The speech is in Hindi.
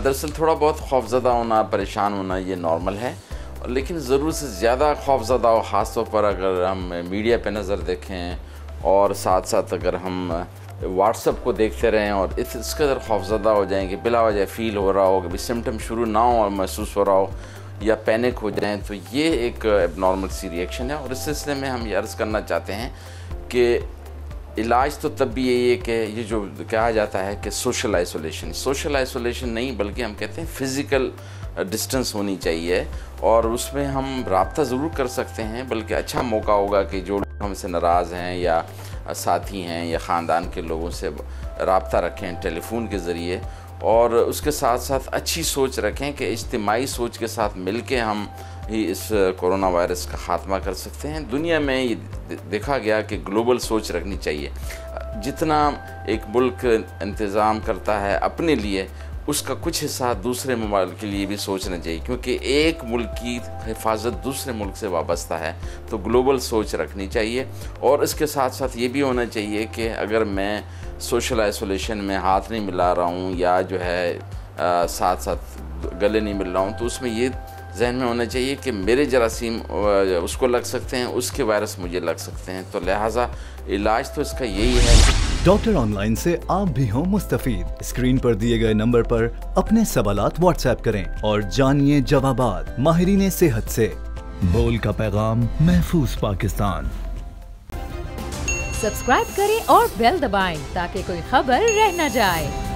दरअसल थोड़ा बहुत खौफज़दा होना, परेशान होना ये नॉर्मल है, लेकिन ज़रूरत से ज़्यादा खौफज़दा हो, ख़ास तौर पर अगर हम मीडिया पे नज़र देखें और साथ साथ अगर हम व्हाट्सएप को देखते रहें और इस कदर खौफज़दा हो जाएं कि बिला वजह फ़ील हो रहा हो, कि सिम्टम शुरू ना हो और महसूस हो रहा हो या पैनिक हो जाएं, तो ये एक एबनॉर्मल सी रिएक्शन है। और इस सिलसिले में हम ये अर्ज़ करना चाहते हैं कि इलाज तो तब भी यही है कि ये जो कहा जाता है कि सोशल आइसोलेशन नहीं, बल्कि हम कहते हैं फ़िज़िकल डिस्टेंस होनी चाहिए, और उसमें हम रब्ता ज़रूर कर सकते हैं, बल्कि अच्छा मौका होगा कि जो लोग हमसे नाराज़ हैं या साथी हैं या ख़ानदान के लोगों से रब्ता रखें टेलीफोन के ज़रिए, और उसके साथ साथ अच्छी सोच रखें कि इज्तिमाई सोच के साथ मिल के हम ही इस कोरोना वायरस का ख़ात्मा कर सकते हैं। दुनिया में ये देखा गया कि ग्लोबल सोच रखनी चाहिए। जितना एक मुल्क इंतज़ाम करता है अपने लिए, उसका कुछ हिस्सा दूसरे ममालिक के लिए भी सोचना चाहिए, क्योंकि एक मुल्क की हिफाजत दूसरे मुल्क से वाबस्ता है। तो ग्लोबल सोच रखनी चाहिए, और इसके साथ साथ ये भी होना चाहिए कि अगर मैं सोशल आइसोलेशन में हाथ नहीं मिला रहा हूँ या जो है साथ साथ गले नहीं मिल रहा हूँ, तो उसमें ये जहन में होना चाहिए कि मेरे जरासीम उसको लग सकते हैं, उसके वायरस मुझे लग सकते हैं। तो लिहाजा इलाज तो इसका यही है। डॉक्टर ऑनलाइन से आप भी हों मुस्तफीद। स्क्रीन पर दिए गए नंबर पर अपने सवालात व्हाट्सएप करें और जानिए जवाबात माहिरीन सेहत से। बोल का पैगाम, महफूज पाकिस्तान। सब्सक्राइब करें और बेल दबाएं ताकि कोई खबर रह न जाए।